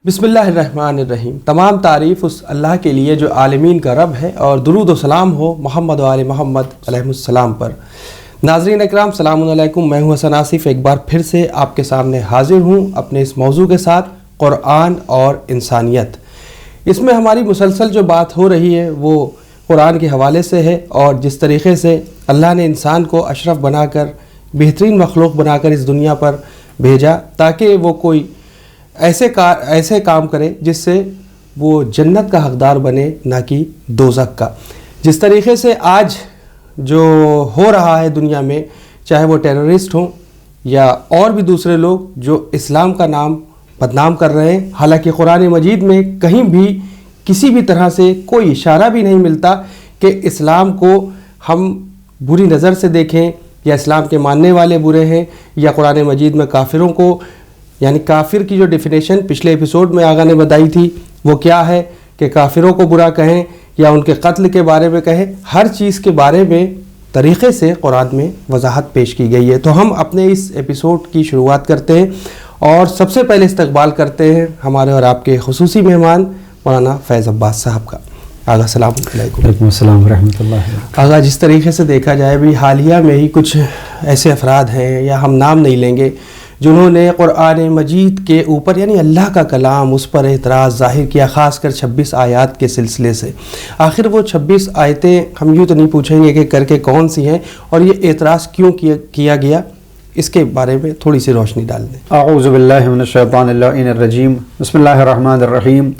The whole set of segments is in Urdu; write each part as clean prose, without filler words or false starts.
بسم اللہ الرحمن الرحیم۔ تمام تعریف اس اللہ کے لیے جو عالمین کا رب ہے، اور درود و سلام ہو محمد و آل محمد علیہ السلام پر۔ ناظرین اکرام، سلام علیکم۔ میں ہوں حسن آصف، ایک بار پھر سے آپ کے سامنے حاضر ہوں اپنے اس موضوع کے ساتھ، قرآن اور انسانیت۔ اس میں ہماری مسلسل جو بات ہو رہی ہے وہ قرآن کے حوالے سے ہے، اور جس طریقے سے اللہ نے انسان کو اشرف بنا کر، بہترین مخلوق بنا کر اس دنیا پر بھیجا تاکہ وہ کوئی ایسے کام کرے جس سے وہ جنت کا حقدار بنے، نہ کہ دوزخ کا۔ جس طریقے سے آج جو ہو رہا ہے دنیا میں، چاہے وہ ٹیررسٹ ہوں یا اور بھی دوسرے لوگ جو اسلام کا نام بدنام کر رہے ہیں، حالانکہ قرآن مجید میں کہیں بھی کسی بھی طرح سے کوئی اشارہ بھی نہیں ملتا کہ اسلام کو ہم بری نظر سے دیکھیں یا اسلام کے ماننے والے برے ہیں، یا قرآن مجید میں کافروں کو، یعنی کافر کی جو ڈیفینیشن پچھلے ایپیسوڈ میں آغا نے بتائی تھی وہ کیا ہے کہ کافروں کو برا کہیں یا ان کے قتل کے بارے میں کہیں، ہر چیز کے بارے میں طریقے سے قرآن میں وضاحت پیش کی گئی ہے۔ تو ہم اپنے اس ایپیسوڈ کی شروعات کرتے ہیں، اور سب سے پہلے استقبال کرتے ہیں ہمارے اور آپ کے خصوصی مہمان مولانا فیض عباس صاحب کا۔ آغا السلام علیکم۔ وعلیکم السلام ورحمۃ اللہ۔ آغا، جس طریقے سے دیکھا جائے بھی حالیہ میں ہی کچھ ایسے افراد ہیں، یا ہم نام نہیں لیں گے، جنہوں نے قرآن مجید کے اوپر، یعنی اللہ کا کلام، اس پر اعتراض ظاہر کیا، خاص کر 26 آیات کے سلسلے سے۔ آخر وہ 26 آیتیں ہم یوں تو نہیں پوچھیں گے کہ کر کے کون سی ہیں، اور یہ اعتراض کیوں کیا گیا، اس کے بارے میں تھوڑی سی روشنی ڈال دیں۔ اعوذ باللہ من الشیطان اللعین الرجیم، بسم اللہ الرحمن الرحیم،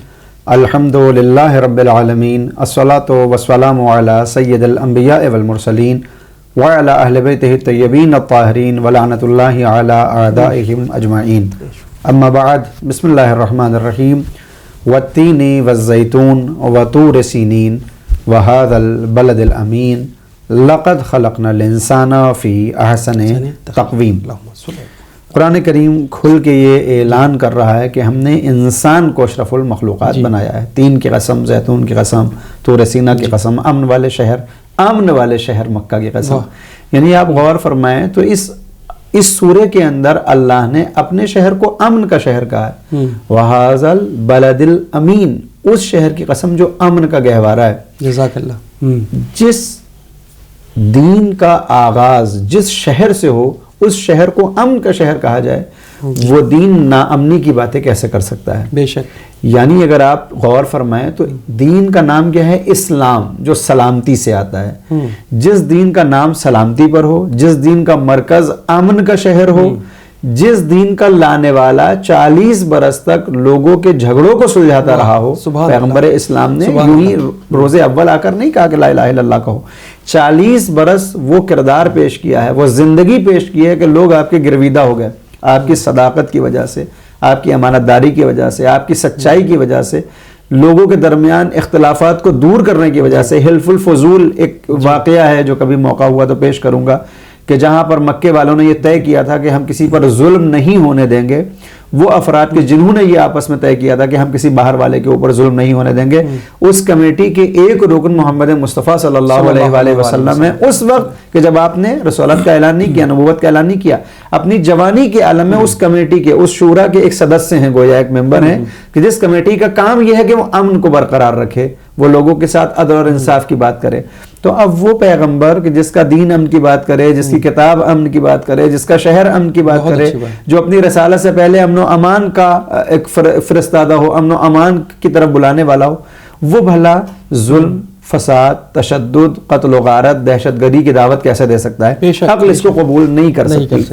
الحمد للہ رب العالمین، الصلاۃ والسلام علی سید الانبیاء والمرسلین وعلی اہل بیتہ الطیبین الطاہرین ولعنۃ اللہ علی اعدائہم اجمعین، اما بعد، بسم اللہ الرحمن الرحیم، والتین والزیتون وطور سینین وہذا البلد الامین لقد خلقنا الانسان فی احسن تقویم۔ قرآن کریم کھل کے یہ اعلان کر رہا ہے کہ ہم نے انسان کو اشرف المخلوقات بنایا ہے۔ تین کی قسم، زیتون کی قسم، طور سینا کی قسم، امن والے شہر مکہ کی قسم۔ یعنی آپ غور فرمائیں تو اس سورے کے اندر اللہ نے اپنے شہر کو امن کا شہر کہا ہے۔ وَهَذَا الْبَلَدِ الْأَمِينَ، اس شہر کی قسم جو امن کا گہوارہ ہے۔ جزاک اللہ۔ جس دین کا آغاز جس شہر سے ہو، اس شہر کو امن کا شہر کہا جائے، وہ دین ناامنی کی باتیں کیسے کر سکتا ہے؟ بے شک۔ یعنی اگر آپ غور فرمائیں تو دین کا نام کیا ہے؟ اسلام، جو سلامتی سے آتا ہے۔ جس دین کا نام سلامتی پر ہو، جس دین کا مرکز امن کا شہر ہو، جس دین کا لانے والا 40 برس تک لوگوں کے جھگڑوں کو سلجھاتا رہا ہو، پیغمبر اسلام نے یوں ہی روز اول آ کر نہیں کہا کہ لا الہ الا اللہ کہو، 40 برس وہ کردار پیش کیا ہے، وہ زندگی پیش کی ہے کہ لوگ آپ کے گرویدہ ہو گئے، آپ کی صداقت کی وجہ سے، آپ کی امانت داری کی وجہ سے، آپ کی سچائی کی وجہ سے، لوگوں کے درمیان اختلافات کو دور کرنے کی وجہ سے۔ حلف الفضول ایک واقعہ ہے جو کبھی موقع ہوا تو پیش کروں گا، کہ جہاں پر مکے والوں نے یہ طے کیا تھا کہ ہم کسی پر ظلم نہیں ہونے دیں گے، وہ افراد کے جنہوں نے یہ آپس میں طے کیا تھا کہ ہم کسی باہر والے کے اوپر ظلم نہیں ہونے دیں گے، اس کمیٹی کے ایک رکن محمد مصطفیٰ صلی اللہ علیہ وآلہ وسلم ہے۔ اس وقت کہ جب آپ نے رسالت کا اعلان نہیں کیا، نبوت کا اعلان نہیں کیا، اپنی جوانی کے عالم میں اس کمیٹی کے، اس شورا کے ایک سدسیہ ہیں، گویا ایک ممبر ہیں، کہ جس کمیٹی کا کام یہ ہے کہ وہ امن کو برقرار رکھے، وہ لوگوں کے ساتھ عدل اور انصاف کی بات کرے۔ تو اب وہ پیغمبر کہ جس کا دین امن کی بات کرے، جس کی کتاب امن کی بات کرے، جس کا شہر امن کی بات کرے، جو اپنی رسالت سے پہلے امن و امان کا ایک فرستادہ ہو، امن و امان کی طرف بلانے والا ہو، وہ بھلا ظلم، فساد، تشدد، قتل و غارت، دہشت گردی کی دعوت کیسے دے سکتا ہے؟ عقل اس کو قبول نہیں کر سکتی۔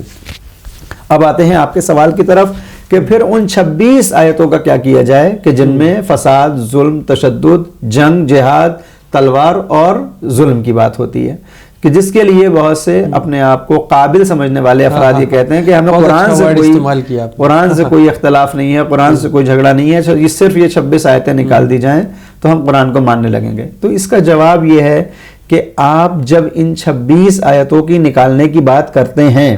اب آتے ہیں آپ کے سوال کی طرف کہ پھر ان 26 آیتوں کا کیا کیا جائے کہ جن میں فساد، ظلم، تشدد، جنگ، جہاد، تلوار اور ظلم کی بات ہوتی ہے، کہ جس کے لیے بہت سے اپنے آپ کو قابل سمجھنے والے افراد یہ کہتے ہیں کہ ہمیں قرآن سے کوئی اختلاف نہیں ہے، قرآن سے کوئی جھگڑا نہیں ہے، صرف یہ 26 آیتیں نکال دی جائیں تو ہم قرآن کو ماننے لگیں گے۔ تو اس کا جواب یہ ہے کہ آپ جب ان 26 آیتوں کی نکالنے کی بات کرتے ہیں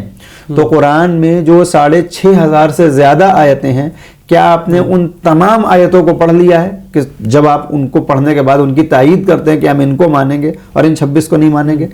تو قرآن میں جو 6500 سے زیادہ آیتیں ہیں، کیا آپ نے ان تمام آیتوں کو پڑھ لیا ہے کہ جب آپ ان کو پڑھنے کے بعد ان کی تائید کرتے ہیں کہ ہم ان کو مانیں گے اور ان 26 کو نہیں مانیں گے؟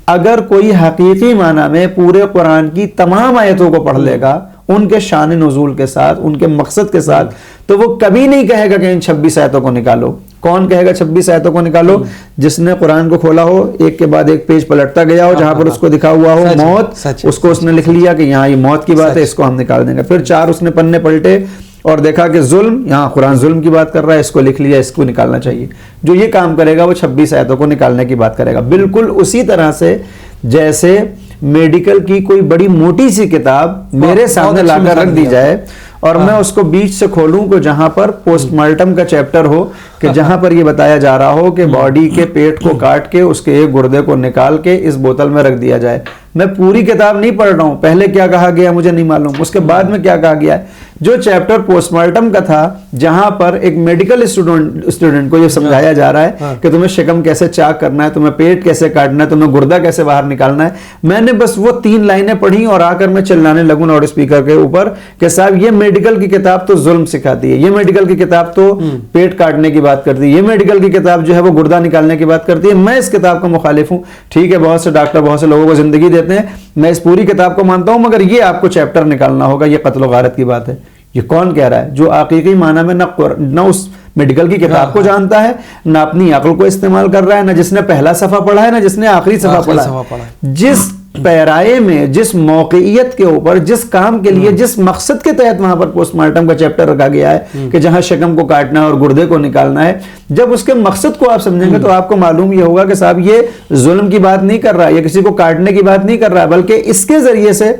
اگر کوئی حقیقی معنی میں پورے قرآن کی تمام آیتوں کو پڑھ لے گا ان کے شان نزول کے ساتھ، ان کے مقصد کے ساتھ، تو وہ کبھی نہیں کہے گا کہ ان 26 آیتوں کو نکالو۔ کون کہے گا 26 آیتوں کو نکالو؟ جس نے قرآن کو کھولا ہو، ایک کے بعد ایک پیج پلٹتا گیا ہو، جہاں پر اس کو دکھا ہوا ہو موت، اس کو اس نے لکھ لیا کہ یہاں یہ موت کی بات ہے، اس کو ہم نکال دیں گے۔ پھر 4 اس نے پنے پلٹے اور دیکھا کہ ظلم، یہاں قرآن ظلم کی بات کر رہا ہے، اس کو لکھ لیا، اس کو نکالنا چاہیے۔ جو یہ کام کرے گا وہ 26 آیتوں کو نکالنے کی بات کرے گا۔ بالکل اسی طرح سے جیسے میڈیکل کی کوئی بڑی موٹی سی کتاب میرے سامنے لا کر رکھ دی جائے اور میں اس کو بیچ سے کھولوں کہ جہاں پر پوسٹ مارٹم کا چیپٹر ہو، کہ جہاں پر یہ بتایا جا رہا ہو کہ باڈی کے پیٹ کو کاٹ کے اس کے ایک گردے کو نکال کے اس بوتل میں رکھ دیا جائے، میں پوری کتاب نہیں پڑھ رہا ہوں، پہلے کیا کہا گیا مجھے نہیں معلوم، اس کے بعد میں کیا کہا گیا ہے۔ جو چیپٹر پوسٹ مارٹم کا تھا، جہاں پر ایک میڈیکل اسٹوڈنٹ کو یہ سمجھایا جا رہا ہے کہ تمہیں شکم کیسے چاک کرنا ہے، تمہیں پیٹ کیسے کاٹنا ہے، تمہیں گردہ کیسے باہر نکالنا ہے، میں نے بس وہ 3 لائنیں پڑھی اور آ کر میں چلانے لگوں لاؤڈ اسپیکر کے اوپر کہ صاحب یہ میڈیکل کی کتاب تو ظلم سکھاتی ہے، یہ میڈیکل کی کتاب تو پیٹ کاٹنے کی بات کرتی ہے، یہ میڈیکل کی کتاب جو ہے وہ گردہ نکالنے کی بات کرتی ہے، میں اس کتاب کا مخالف ہوں۔ ٹھیک ہے، بہت سے ڈاکٹر بہت سے لوگوں کو زندگی دیتے ہیں، میں اس پوری کتاب کو مانتا ہوں، مگر یہ آپ کو چیپٹر نکالنا ہوگا، یہ قتل و غارت کی بات ہے۔ یہ کون کہہ رہا ہے؟ جو حقیقی معنی میں نہ اس میڈیکل کی کتاب کو جانتا ہے، نہ اپنی عقل کو استعمال کر رہا ہے، نہ جس نے پہلا صفحہ پڑھا ہے، نہ جس نے آخری صفحہ پڑھا ہے۔ جس پیرائے میں، جس موقعیت کے اوپر، جس کام کے لیے، جس مقصد کے تحت وہاں پر پوسٹ مارٹم کا چیپٹر رکھا گیا ہے کہ جہاں شکم کو کاٹنا ہے اور گردے کو نکالنا ہے، جب اس کے مقصد کو آپ سمجھیں گے تو آپ کو معلوم یہ ہوگا کہ صاحب یہ ظلم کی بات نہیں کر رہا ہے، یہ کسی کو کاٹنے کی بات نہیں کر رہا ہے، بلکہ اس کے ذریعے سے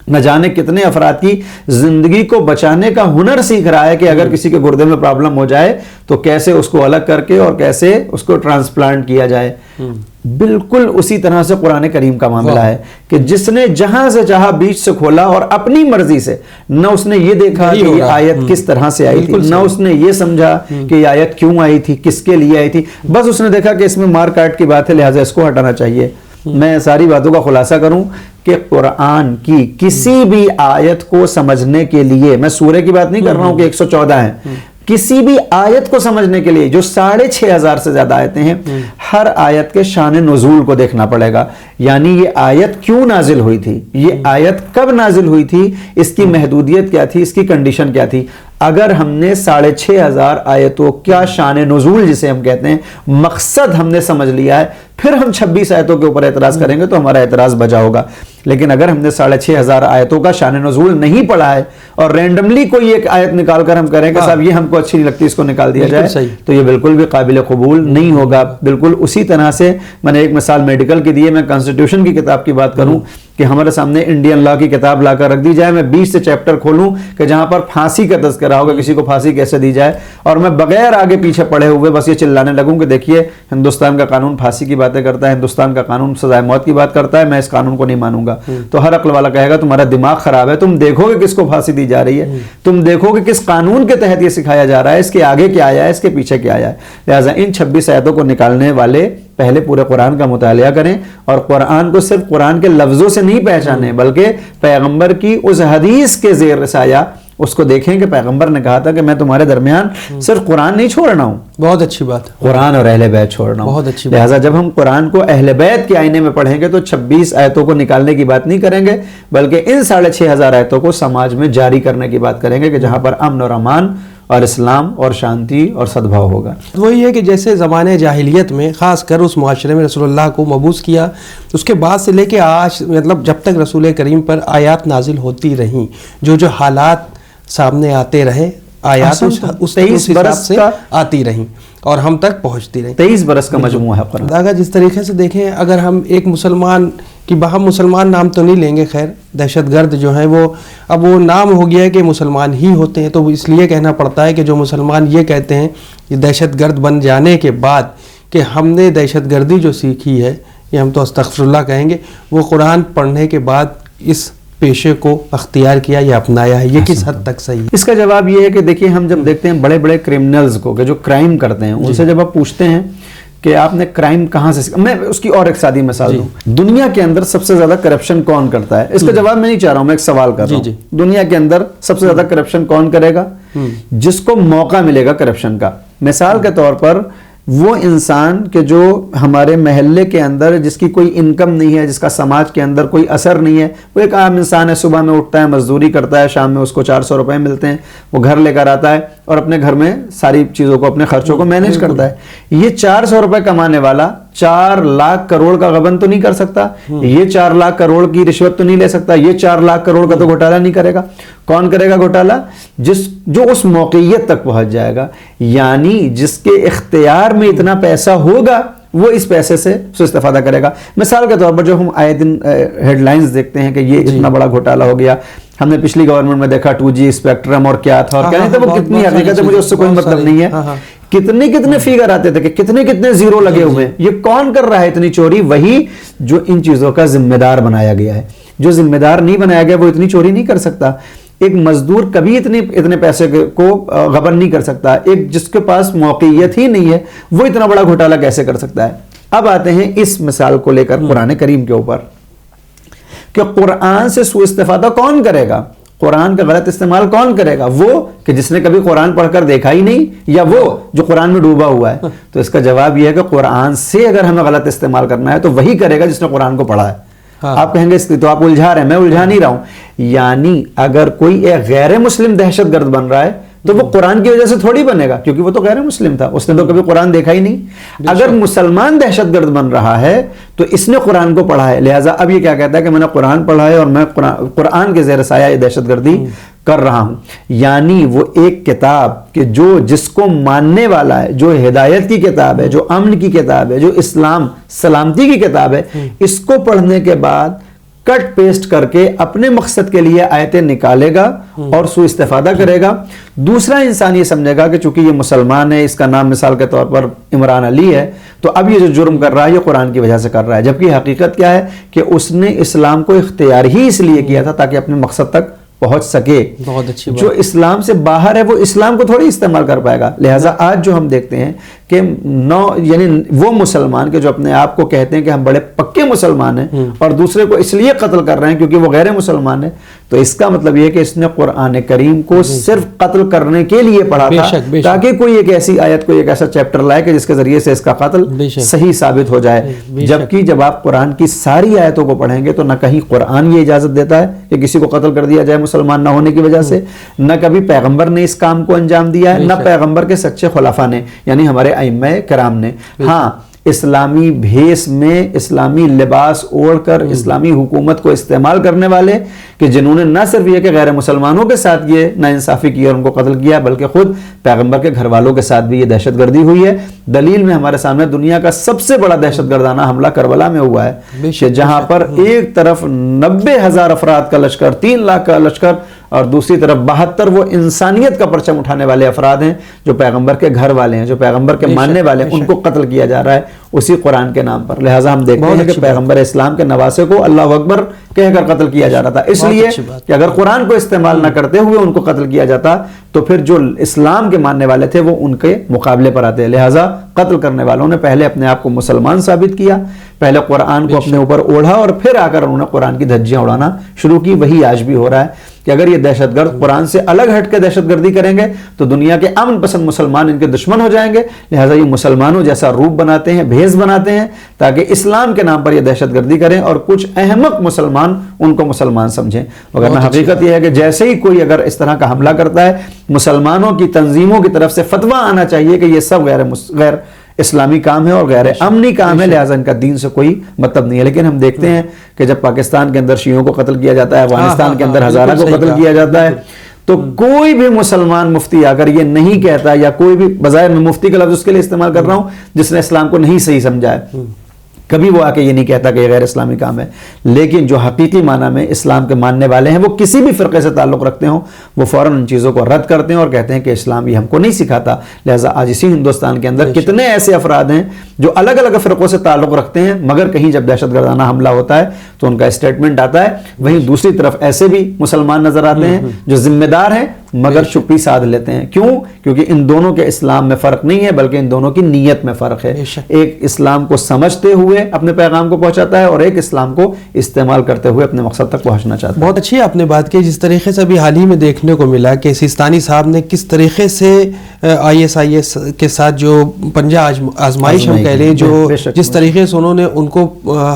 نہ جانے کتنے افراد کی زندگی کو بچانے کا ہنر سیکھ رہا ہے کہ اگر کسی کے گردے میں پرابلم ہو جائے تو کیسے اس کو الگ کر کے اور کیسے اس کو ٹرانسپلانٹ کیا جائے۔ بالکل اسی طرح سے قرآن کریم کا معاملہ ہے کہ جس نے جہاں سے چاہا بیچ سے کھولا اور اپنی مرضی سے، نہ اس نے یہ دیکھا کہ یہ آیت کس طرح سے آئی تھی، نہ اس نے یہ سمجھا کہ یہ آیت کیوں آئی تھی، کس کے لیے آئی تھی، بس اس نے دیکھا کہ اس میں مار کاٹ کی بات ہے، لہٰذا اس کو ہٹانا چاہیے۔ میں ساری باتوں کا خلاصہ کروں کہ قرآن کی کسی بھی آیت کو سمجھنے کے لیے، میں سورہ کی بات نہیں کر رہا ہوں کہ 114 ہیں، کسی بھی آیت کو سمجھنے کے لیے جو 6500 سے زیادہ آیتیں ہیں، ہر آیت کے شان نزول کو دیکھنا پڑے گا، یعنی یہ آیت کیوں نازل ہوئی تھی، یہ آیت کب نازل ہوئی تھی، اس کی محدودیت کیا تھی، اس کی کنڈیشن کیا تھی۔ اگر ہم نے 6500 آیتوں کیا شان نزول جسے ہم کہتے ہیں مقصد ہم نے سمجھ لیا ہے، پھر ہم 26 آیتوں کے اوپر اعتراض کریں گے تو ہمارا اعتراض بجا ہوگا۔ لیکن اگر ہم نے 6500 آیتوں کا شان نزول نہیں پڑھا ہے اور رینڈملی کوئی ایک آیت نکال کر ہم کریں کہ صاحب یہ ہم کو اچھی نہیں لگتی، اس کو نکال دیا جائے، تو یہ بالکل بھی قابل قبول نہیں ہوگا۔ بالکل اسی طرح سے میں نے ایک مثال میڈیکل کی دی ہے، میں کانسٹیٹیوشن کی کتاب کی بات کروں کہ ہمارے سامنے انڈین لا کی کتاب لا کر رکھ دی جائے، میں 20 سے چیپٹر کھولوں کہ جہاں پر پھانسی کا تذکرہ ہوگا، کسی کو پھانسی کیسے دی جائے، اور میں بغیر آگے پیچھے پڑھے ہوئے بس یہ چلانے لگوں کہ دیکھیے ہندوستان کا قانون پھانسی کی باتیں کرتا ہے، ہندوستان کا قانون سزائے موت کی بات کرتا ہے، میں اس قانون کو نہیں مانوں گا، تو ہر عقل والا کہے گا تمہارا دماغ خراب ہے، تم دیکھو کہ کس کو پھانسی دی جا رہی ہے، تم دیکھو کہ کس قانون کے تحت یہ سکھایا جا رہا ہے، اس کے آگے کیا آیا ہے، اس کے پیچھے کیا آیا ہے۔ لہٰذا ان 26 آیتوں کو نکالنے والے پہلے پورے قرآن کا مطالعہ کریں اور قرآن کو صرف قرآن کے لفظوں سے نہیں پہچانیں بلکہ پیغمبر کی اس حدیث کے زیر سایہ اس کو دیکھیں کہ پیغمبر نے کہا تھا کہ میں تمہارے درمیان صرف قرآن نہیں چھوڑنا ہوں، بہت اچھی بات، قرآن اور اہل بیت چھوڑنا ہوں، بہت اچھی بات۔ لہٰذا جب ہم قرآن کو اہل بیت کے آئینے میں پڑھیں گے تو 26 آیتوں کو نکالنے کی بات نہیں کریں گے بلکہ ان 6500 آیتوں کو سماج میں جاری کرنے کی بات کریں گے کہ جہاں پر امن اور امان اور اسلام اور شانتی اور صدبھاؤ ہوگا۔ وہی ہے کہ جیسے زمانے جاہلیت میں خاص کر اس معاشرے میں رسول اللہ کو مبعوث کیا، اس کے بعد سے لے کے آج مطلب جب تک رسول کریم پر آیات نازل ہوتی رہیں، جو حالات سامنے آتے رہے، آیات اس 23 برس سے آتی رہیں اور ہم تک پہنچتی رہیں۔ 23 برس کا مجموعہ ہے قرآن۔ اگر جس طریقے سے دیکھیں، اگر ہم ایک مسلمان کی ہم مسلمان نام تو نہیں لیں گے، خیر دہشت گرد جو ہیں وہ اب وہ نام ہو گیا ہے کہ مسلمان ہی ہوتے ہیں، تو اس لیے کہنا پڑتا ہے کہ جو مسلمان یہ کہتے ہیں یہ دہشت گرد بن جانے کے بعد کہ ہم نے دہشت گردی جو سیکھی ہے، یہ ہم تو استغفر اللہ کہیں گے، وہ قرآن پڑھنے کے بعد اس پیشے کو اختیار کیا یا اپنایا ہے، یہ کس حد تک صحیح ہے؟ اس کا جواب یہ ہے کہ دیکھیے ہم جب دیکھتے ہیں بڑے بڑے کرمنلز کو کہ جو کرائم کرتے ہیں، ان سے جب آپ پوچھتے ہیں کہ آپ نے کرائم کہاں سے سیکھا، میں اس کی اور ایک سادی مثال دوں، دنیا کے اندر سب سے زیادہ کرپشن کون کرتا ہے؟ اس کا جواب میں نہیں چاہ رہا ہوں، میں ایک سوال کر رہا ہوں، دنیا کے اندر سب سے زیادہ کرپشن کون کرے گا؟ جس کو موقع ملے گا کرپشن کا۔ مثال کے طور پر وہ انسان کہ جو ہمارے محلے کے اندر جس کی کوئی انکم نہیں ہے، جس کا سماج کے اندر کوئی اثر نہیں ہے، وہ ایک عام انسان ہے، صبح میں اٹھتا ہے، مزدوری کرتا ہے، شام میں اس کو 400 روپے ملتے ہیں، وہ گھر لے کر آتا ہے اور اپنے گھر میں ساری چیزوں کو، اپنے خرچوں کو مینیج کرتا ہے. یہ 400 روپے کمانے والا 4 لاکھ کروڑ کا غبن تو نہیں کر سکتا، یہ 4 لاکھ کروڑ کی رشوت تو نہیں لے سکتا، یہ 4 لاکھ کروڑ کا تو گھوٹالہ نہیں کرے گا. کون کرے گا گھوٹالہ؟ جو اس موقعیت تک پہنچ جائے گا، یعنی جس کے اختیار میں اتنا پیسہ ہوگا وہ اس پیسے سے استفادہ کرے گا. مثال کے طور پر جو ہم آئے دن ہیڈ لائنز دیکھتے ہیں کہ یہ اتنا بڑا گھوٹالہ ہو گیا، ہم نے پچھلی گورنمنٹ میں دیکھا 2G اسپیکٹرم اور کیا تھا اور کیا نہیں تھا، وہ کتنی حقیقت ہے مجھے اس سے کوئی مطلب نہیں ہے. کتنے فیگر آتے تھے کہ کتنے زیرو لگے ہوئے ہیں. یہ کون کر رہا ہے اتنی چوری؟ وہی جو ان چیزوں کا ذمہ دار بنایا گیا ہے. جو ذمہ دار نہیں بنایا گیا وہ اتنی چوری نہیں کر سکتا. ایک مزدور کبھی اتنے پیسے کو غبن نہیں کر سکتا. ایک جس کے پاس موقعیت ہی نہیں ہے وہ اتنا بڑا گھوٹالہ کیسے کر سکتا ہے؟ اب آتے ہیں اس مثال کو لے کر قرآن کریم کے اوپر کہ قرآن سے سوء استفادہ کون کرے گا، قرآن کا غلط استعمال کون کرے گا؟ وہ کہ جس نے کبھی قرآن پڑھ کر دیکھا ہی نہیں، یا وہ جو قرآن میں ڈوبا ہوا ہے؟ تو اس کا جواب یہ ہے کہ قرآن سے اگر ہمیں غلط استعمال کرنا ہے تو وہی کرے گا جس نے قرآن کو پڑھا ہے. آپ کہیں گے اس کی تو آپ الجھا رہے ہیں. میں الجھا نہیں رہا ہوں. یعنی اگر کوئی ایک غیر مسلم دہشت گرد بن رہا ہے تو وہ قرآن کی وجہ سے تھوڑی بنے گا، کیونکہ وہ تو غیر مسلم تھا، اس نے تو کبھی قرآن دیکھا ہی نہیں. اگر مسلمان دہشت گرد بن رہا ہے تو اس نے قرآن کو پڑھا ہے، لہٰذا اب یہ کیا کہتا ہے کہ میں نے قرآن پڑھا ہے اور میں قرآن کے زیر سایہ یہ دہشت گردی کر رہا ہوں. یعنی وہ ایک کتاب کہ جس کو ماننے والا ہے، جو ہدایت کی کتاب ہے، جو امن کی کتاب ہے، جو اسلام سلامتی کی کتاب ہے، اس کو پڑھنے کے بعد کٹ پیسٹ کر کے اپنے مقصد کے لیے آیتیں نکالے گا اور سوء استفادہ کرے گا. دوسرا انسان یہ سمجھے گا کہ چونکہ یہ مسلمان ہے، اس کا نام مثال کے طور پر عمران علی ہے، تو اب یہ جو جرم کر رہا ہے یہ قرآن کی وجہ سے کر رہا ہے. جبکہ حقیقت کیا ہے کہ اس نے اسلام کو اختیار ہی اس لیے کیا تھا تاکہ اپنے مقصد تک پہنچ سکے. بہت اچھی بات. جو اسلام سے باہر ہے وہ اسلام کو تھوڑی استعمال کر پائے گا. لہٰذا آج جو ہم دیکھتے ہیں کہ یعنی وہ مسلمان کے جو اپنے آپ کو کہتے ہیں کہ ہم بڑے پکے مسلمان ہیں اور دوسرے کو اس لیے قتل کر رہے ہیں کیونکہ وہ غیر مسلمان ہے، تو اس کا مطلب یہ کہ اس نے قرآن کریم کو صرف قتل کرنے کے لیے پڑھا تھا تاکہ کوئی ایک ایسی آیت، کوئی ایک ایسا چیپٹر لائے کہ جس کے ذریعے سے اس کا قتل صحیح ثابت ہو جائے. جبکہ جب آپ قرآن کی ساری آیتوں کو پڑھیں گے تو نہ کہیں قرآن یہ اجازت دیتا ہے کہ کسی کو قتل کر دیا جائے مسلمان نہ ہونے کی وجہ سے، نہ کبھی پیغمبر نے اس کام کو انجام دیا ہے، نہ پیغمبر کے سچے خلفاء نے یعنی ہمارے ائمہ کرام نے. ہاں، اسلامی بھیس میں اسلامی لباس اوڑھ کر اسلامی حکومت کو استعمال کرنے والے کہ جنہوں نے نہ صرف یہ کہ غیر مسلمانوں کے ساتھ یہ ناانصافی کی اور ان کو قتل کیا، بلکہ خود پیغمبر کے گھر والوں کے ساتھ بھی یہ دہشت گردی ہوئی ہے. دلیل میں ہمارے سامنے دنیا کا سب سے بڑا دہشت گردانہ حملہ کربلا میں ہوا ہے کہ جہاں پر ایک طرف 90,000 افراد کا لشکر، 3 لاکھ کا لشکر، اور دوسری طرف 72 وہ انسانیت کا پرچم اٹھانے والے افراد ہیں جو پیغمبر کے گھر والے ہیں، جو پیغمبر کے ماننے والے ہیں، ان کو قتل کیا جا رہا ہے اسی قرآن کے نام پر. لہٰذا ہم دیکھتے ہیں کہ پیغمبر اسلام کے نواسے کو اللہ اکبر کہہ کر قتل کیا جا رہا تھا، اس لیے کہ اگر قرآن کو استعمال نہ کرتے ہوئے ان کو قتل کیا جاتا تو پھر جو اسلام کے ماننے والے تھے وہ ان کے مقابلے پر آتے. لہٰذا قتل کرنے والوں نے پہلے اپنے آپ کو مسلمان ثابت کیا، پہلے قرآن کو اپنے اوپر اوڑھا اور پھر آ کر انہوں نے قرآن کی دھجیاں اڑانا شروع کی. وہی آج بھی ہو رہا ہے کہ اگر یہ دہشت گرد قرآن سے الگ ہٹ کے دہشت گردی کریں گے تو دنیا کے امن پسند مسلمان ان کے دشمن ہو جائیں گے. لہٰذا یہ مسلمانوں جیسا روپ بناتے ہیں، بھیس بناتے ہیں تاکہ اسلام کے نام پر یہ دہشت گردی کریں اور کچھ احمق مسلمان ان کو مسلمان سمجھیں. وگرنہ حقیقت یہ ہے کہ جیسے ہی کوئی اگر اس طرح کا حملہ کرتا ہے، مسلمانوں کی تنظیموں کی طرف سے فتویٰ آنا چاہیے کہ یہ سب غیر اسلامی کام ہے اور غیر امنی کام ہے، لہٰذا ان کا دین سے کوئی مطلب نہیں ہے. لیکن ہم دیکھتے ہیں کہ جب پاکستان کے اندر شیعوں کو قتل کیا جاتا ہے، افغانستان کے اندر ہزارہ کو قتل کیا جاتا ہے، تو کوئی بھی مسلمان مفتی آ کر یہ نہیں کہتا، یا کوئی بھی بظاہر میں مفتی کا لفظ اس کے لیے استعمال کر رہا ہوں جس نے اسلام کو نہیں صحیح سمجھا ہے، کبھی وہ آ کے یہ نہیں کہتا کہ یہ غیر اسلامی کام ہے. لیکن جو حقیقی معنی میں اسلام کے ماننے والے ہیں، وہ کسی بھی فرقے سے تعلق رکھتے ہوں، وہ فوراً ان چیزوں کو رد کرتے ہیں اور کہتے ہیں کہ اسلام یہ ہم کو نہیں سکھاتا. لہٰذا آج اسی ہندوستان کے اندر کتنے ایسے افراد ہیں جو الگ الگ فرقوں سے تعلق رکھتے ہیں، مگر کہیں جب دہشت گردانہ حملہ ہوتا ہے تو ان کا اسٹیٹمنٹ آتا ہے. وہیں دوسری طرف ایسے بھی مسلمان نظر آتے ہیں جو ذمہ دار ہیں مگر چپی سادھ لیتے ہیں. کیوں؟ کیونکہ ان دونوں کے اسلام میں فرق نہیں ہے بلکہ ان دونوں کی نیت میں فرق ہے. ایک اسلام کو سمجھتے ہوئے اپنے پیغام کو پہنچاتا ہے اور ایک اسلام کو استعمال کرتے ہوئے اپنے مقصد تک پہنچنا چاہتا ہے. بہت اچھی آپ نے بات کی. جس طریقے سے ابھی حال ہی میں دیکھنے کو ملا کہ سیستانی صاحب نے کس طریقے سے ISIS کے ساتھ جو پنجہ آزمائش ہم کہہ لیں, جو جس طریقے سے انہوں نے ان کو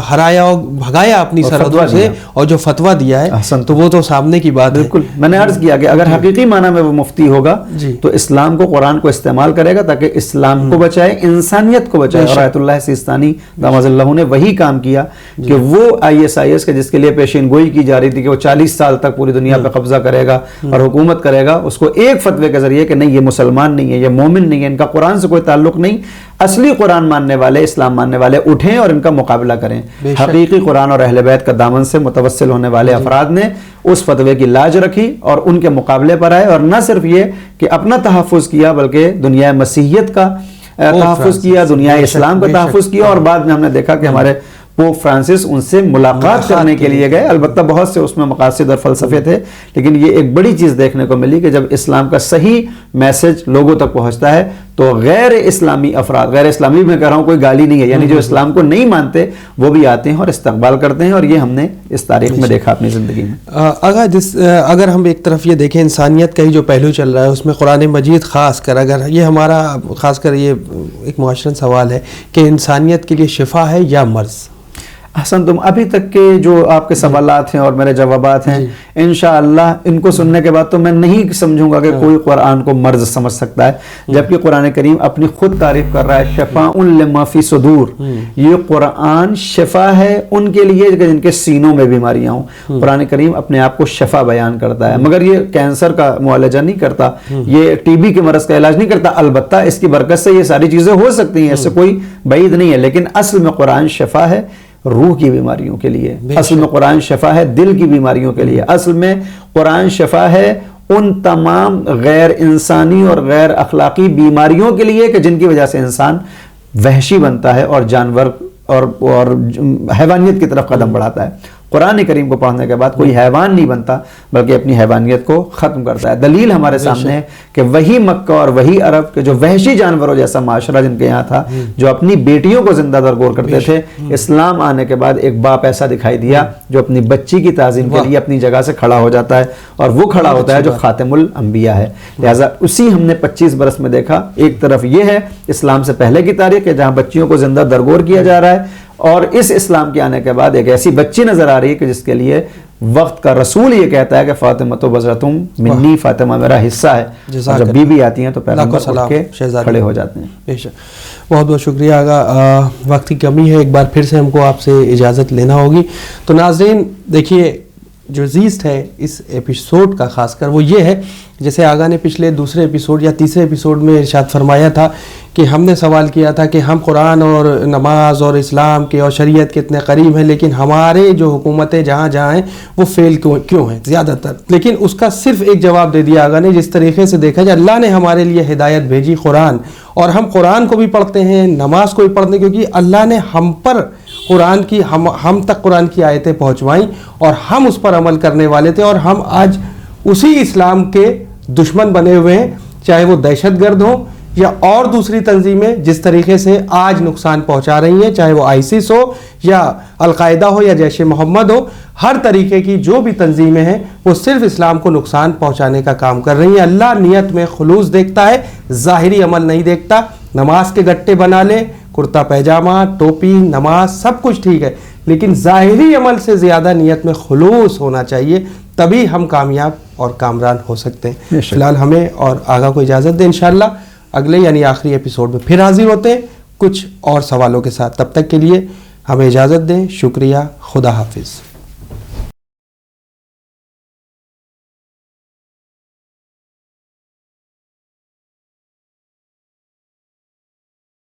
ہرایا اور بھگایا اپنی سرحدوں سے اور جو فتویٰ دیا ہے, تو وہ تو سامنے کی بات ہے. بالکل, میں نے عرض کیا کہ اگر حقیقی معنی میں وہ مفتی ہوگا تو اسلام کو, قرآن کو استعمال کرے گا تاکہ اسلام کو بچائے, انسانیت کو بچائے. اور آیت اللہ سیستانی دامت اللہ نے وہی کام کیا کہ وہ ISIS کے جس کے لیے پیشین گوئی کی جا رہی تھی کہ وہ 40 سال تک پوری دنیا پہ قبضہ کرے گا اور حکومت کرے گا, اس کو ایک فتوے کے ذریعے کہ نہیں یہ مسلمان نہیں ہے, یہ مومن نہیں ہے, ان کا قرآن سے کوئی تعلق نہیں, اصلی قرآن ماننے والے, اسلام ماننے والے اٹھیں اور ان کا مقابلہ کریں. حقیقی قرآن اور اہل بیت کا دامن سے متوسل ہونے والے افراد نے اس فتوے کی لاج رکھی اور ان کے مقابلے پر آئے, اور نہ صرف یہ کہ اپنا تحفظ کیا بلکہ دنیا مسیحیت کا تحفظ کیا, دنیا اسلام کا تحفظ کیا. اور بعد میں ہم نے دیکھا کہ ہمارے پوپ فرانسس ان سے ملاقات کرنے کے لیے گئے. البتہ بہت سے اس میں مقاصد اور فلسفے تھے, لیکن یہ ایک بڑی چیز دیکھنے کو ملی کہ جب اسلام کا صحیح میسج لوگوں تک پہنچتا ہے تو غیر اسلامی افراد, غیر اسلامی میں کہہ رہا ہوں کوئی گالی نہیں ہے, یعنی جو اسلام کو نہیں مانتے وہ بھی آتے ہیں اور استقبال کرتے ہیں, اور یہ ہم نے اس تاریخ میں دیکھا اپنی زندگی میں. اگر ہم ایک طرف یہ دیکھیں انسانیت کا ہی جو پہلو چل رہا ہے اس میں قرآن مجید خاص کر, اگر یہ ہمارا خاص کر یہ ایک معاشرن سوال ہے کہ انسانیت کے لیے شفا ہے یا مرض. حسن, تم ابھی تک کے جو آپ کے سوالات ہیں اور میرے جوابات ہیں انشاءاللہ ان کو سننے کے بعد تو میں نہیں سمجھوں گا کہ کوئی قرآن کو مرض سمجھ سکتا ہے, جبکہ قرآن کریم اپنی خود تعریف کر رہا ہے شفاء لما فی صدور. یہ قرآن شفا ہے ان کے لیے جن کے سینوں میں بیماریاں ہوں. قرآن کریم اپنے آپ کو شفا بیان کرتا ہے, مگر یہ کینسر کا معالجہ نہیں کرتا, یہ TB کے مرض کا علاج نہیں کرتا. البتہ اس کی برکت سے یہ ساری چیزیں ہو سکتی ہیں, اس سے کوئی بعید نہیں ہے, لیکن اصل میں قرآن شفا ہے روح کی بیماریوں کے لیے, اصل میں قرآن شفا ہے دل کی بیماریوں کے لیے, اصل میں قرآن شفا ہے ان تمام غیر انسانی اور غیر اخلاقی بیماریوں کے لیے کہ جن کی وجہ سے انسان وحشی بنتا ہے اور جانور اور حیوانیت کی طرف قدم بڑھاتا ہے. قرآن کریم کو پڑھنے کے بعد کوئی حیوان نہیں بنتا بلکہ اپنی حیوانیت کو ختم کرتا ہے. دلیل ہمارے سامنے ہے کہ وہی مکہ اور وہی عرب کے جو وحشی جانوروں جیسا معاشرہ جن کے یہاں تھا, جو اپنی بیٹیوں کو زندہ درگور کرتے تھے, اسلام آنے کے بعد ایک باپ ایسا دکھائی دیا جو اپنی بچی کی تعظیم کے لیے اپنی جگہ سے کھڑا ہو جاتا ہے, اور وہ کھڑا ہوتا ہے جو خاتم الانبیاء ہے. لہٰذا اسی ہم نے 25 برس میں دیکھا. ایک طرف یہ ہے اسلام سے پہلے کی تاریخ ہے جہاں بچیوں کو زندہ درگور کیا جا رہا ہے, اور اس اسلام کے آنے کے بعد ایک ایسی بچی نظر آ رہی ہے کہ جس کے لیے وقت کا رسول یہ کہتا ہے کہ فاطمہ تو بذرتم منی, فاطمہ میرا حصہ ہے. جب بی بی آتی ہیں تو پیغمبر اٹھ کے کھڑے ہو جاتے ہیں. بہت بہت شکریہ آغا, وقت کی کمی ہے, ایک بار پھر سے ہم کو آپ سے اجازت لینا ہوگی. تو ناظرین دیکھیے جو زیست ہے اس ایپیسوڈ کا خاص کر وہ یہ ہے, جیسے آغا نے پچھلے دوسرے ایپیسوڈ یا تیسرے ایپیسوڈ میں ارشاد فرمایا تھا کہ ہم نے سوال کیا تھا کہ ہم قرآن اور نماز اور اسلام کے اور شریعت کے اتنے قریب ہیں, لیکن ہمارے جو حکومتیں جہاں جہاں ہیں وہ فیل کیوں ہیں زیادہ تر. لیکن اس کا صرف ایک جواب دے دیا آغا نے. جس طریقے سے دیکھا جائے اللہ نے ہمارے لیے ہدایت بھیجی قرآن, اور ہم قرآن کو بھی پڑھتے ہیں, نماز کو بھی پڑھتے ہیں, کیونکہ اللہ نے ہم پر قرآن کی ہم تک قرآن کی آیتیں پہنچوائیں اور ہم اس پر عمل کرنے والے تھے, اور ہم آج اسی اسلام کے دشمن بنے ہوئے ہیں, چاہے وہ دہشت گرد ہوں یا اور دوسری تنظیمیں جس طریقے سے آج نقصان پہنچا رہی ہیں, چاہے وہ ISIS ہو یا القاعدہ ہو یا جیش محمد ہو. ہر طریقے کی جو بھی تنظیمیں ہیں وہ صرف اسلام کو نقصان پہنچانے کا کام کر رہی ہیں. اللہ نیت میں خلوص دیکھتا ہے, ظاہری عمل نہیں دیکھتا. نماز کے گٹے بنا لیں, کرتا پیجامہ, ٹوپی, نماز سب کچھ ٹھیک ہے, لیکن ظاہری عمل سے زیادہ نیت میں خلوص ہونا چاہیے, تبھی ہم کامیاب اور کامران ہو سکتے ہیں. فی الحال ہمیں اور آغا کو اجازت دیں, انشاءاللہ اگلے یعنی آخری ایپیسوڈ میں پھر حاضر ہوتے ہیں کچھ اور سوالوں کے ساتھ. تب تک کے لیے ہمیں اجازت دیں. شکریہ. خدا حافظ.